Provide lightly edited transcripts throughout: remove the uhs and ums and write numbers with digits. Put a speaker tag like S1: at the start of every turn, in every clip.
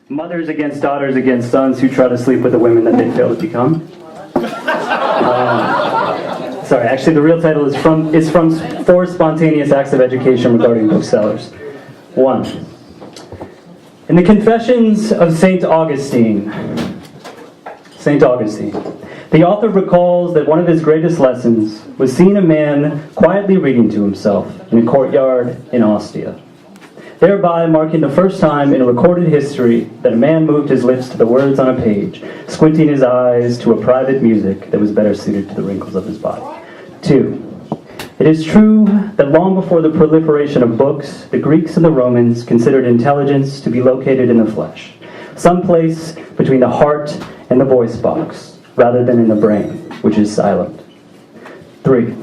S1: mothers against daughters against sons who try to sleep with the women that they fail to become. Sorry, actually the real title is from 4 spontaneous acts of education regarding booksellers. 1. In the Confessions of St. Augustine, the author recalls that one of his greatest lessons was seeing a man quietly reading to himself in a courtyard in Ostia, thereby marking the first time in recorded history that a man moved his lips to the words on a page, squinting his eyes to a private music that was better suited to the wrinkles of his body. 2. It is true that long before the proliferation of books, the Greeks and the Romans considered intelligence to be located in the flesh, someplace between the heart and the voice box, rather than in the brain, which is silent. 3.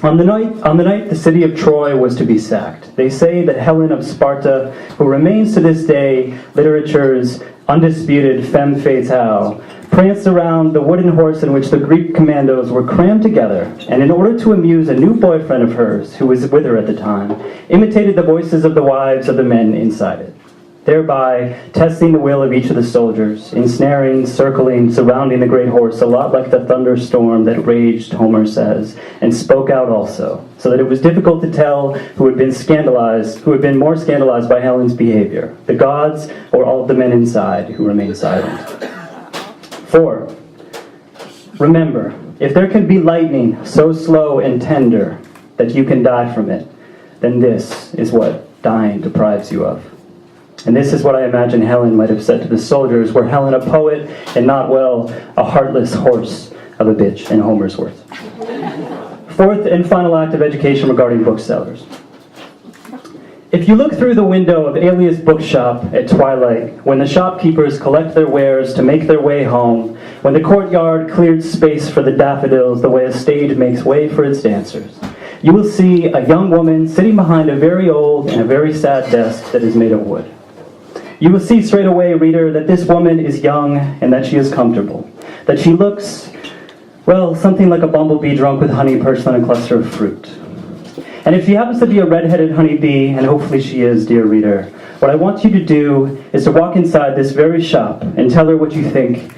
S1: On the night the city of Troy was to be sacked, they say that Helen of Sparta, who remains to this day literature's undisputed femme fatale, pranced around the wooden horse in which the Greek commandos were crammed together, and in order to amuse a new boyfriend of hers, who was with her at the time, imitated the voices of the wives of the men inside it, thereby testing the will of each of the soldiers, ensnaring, circling, surrounding the great horse, a lot like the thunderstorm that raged, Homer says, and spoke out also, so that it was difficult to tell who had been more scandalized by Helen's behavior, the gods or all of the men inside who remained silent. 4. Remember, if there can be lightning so slow and tender that you can die from it, then this is what dying deprives you of. And this is what I imagine Helen might have said to the soldiers, were Helen a poet and not, well, a heartless horse of a bitch in Homer's words. 4th and final act of education regarding booksellers. If you look through the window of Alia's bookshop at twilight, when the shopkeepers collect their wares to make their way home, when the courtyard cleared space for the daffodils the way a stage makes way for its dancers, you will see a young woman sitting behind a very old and a very sad desk that is made of wood. You will see straight away, reader, that this woman is young and that she is comfortable, that she looks, well, something like a bumblebee drunk with honey perched on a cluster of fruit. And if she happens to be a red-headed honeybee, and hopefully she is, dear reader, what I want you to do is to walk inside this very shop and tell her what you think.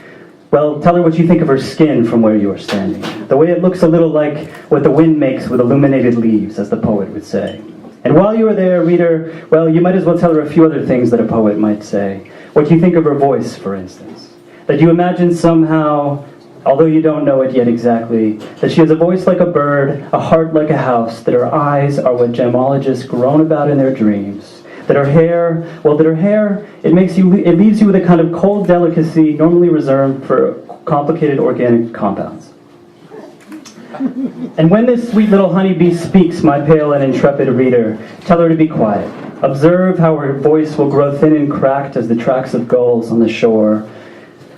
S1: Well, tell her what you think of her skin from where you are standing. The way it looks a little like what the wind makes with illuminated leaves, as the poet would say. And while you are there, reader, well, you might as well tell her a few other things that a poet might say. What you think of her voice, for instance. That you imagine somehow, although you don't know it yet exactly, that she has a voice like a bird, a heart like a house, that her eyes are what gemologists groan about in their dreams, that her hair, it leaves you with a kind of cold delicacy normally reserved for complicated organic compounds. And when this sweet little honeybee speaks, my pale and intrepid reader, tell her to be quiet. Observe how her voice will grow thin and cracked as the tracks of gulls on the shore.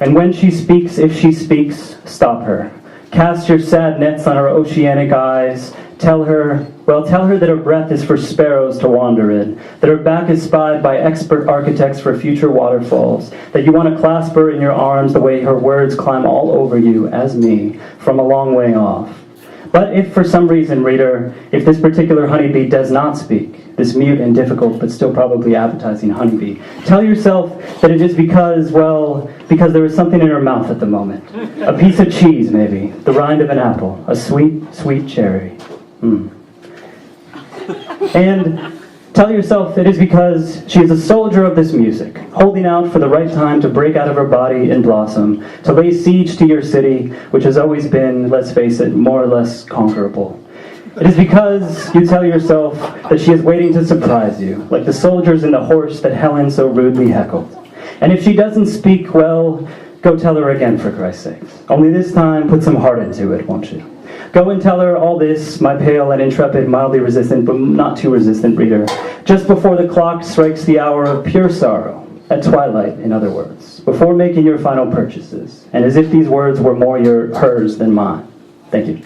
S1: And when she speaks, if she speaks, stop her. Cast your sad nets on her oceanic eyes. Tell her that her breath is for sparrows to wander in, that her back is spied by expert architects for future waterfalls, that you want to clasp her in your arms the way her words climb all over you, as me, from a long way off. But if for some reason, reader, if this particular honeybee does not speak, this mute and difficult but still probably appetizing honeybee, tell yourself that it is because there is something in her mouth at the moment. A piece of cheese, maybe, the rind of an apple, a sweet, sweet cherry. And tell yourself it is because she is a soldier of this music, holding out for the right time to break out of her body and blossom, to lay siege to your city, which has always been, let's face it, more or less conquerable. It is because you tell yourself that she is waiting to surprise you, like the soldiers in the horse that Helen so rudely heckled. And if she doesn't speak, well, go tell her again, for Christ's sakes. Only this time, put some heart into it, won't you? Go and tell her all this, my pale and intrepid, mildly resistant, but not too resistant reader, just before the clock strikes the hour of pure sorrow, at twilight, in other words, before making your final purchases, and as if these words were more hers than mine. Thank you.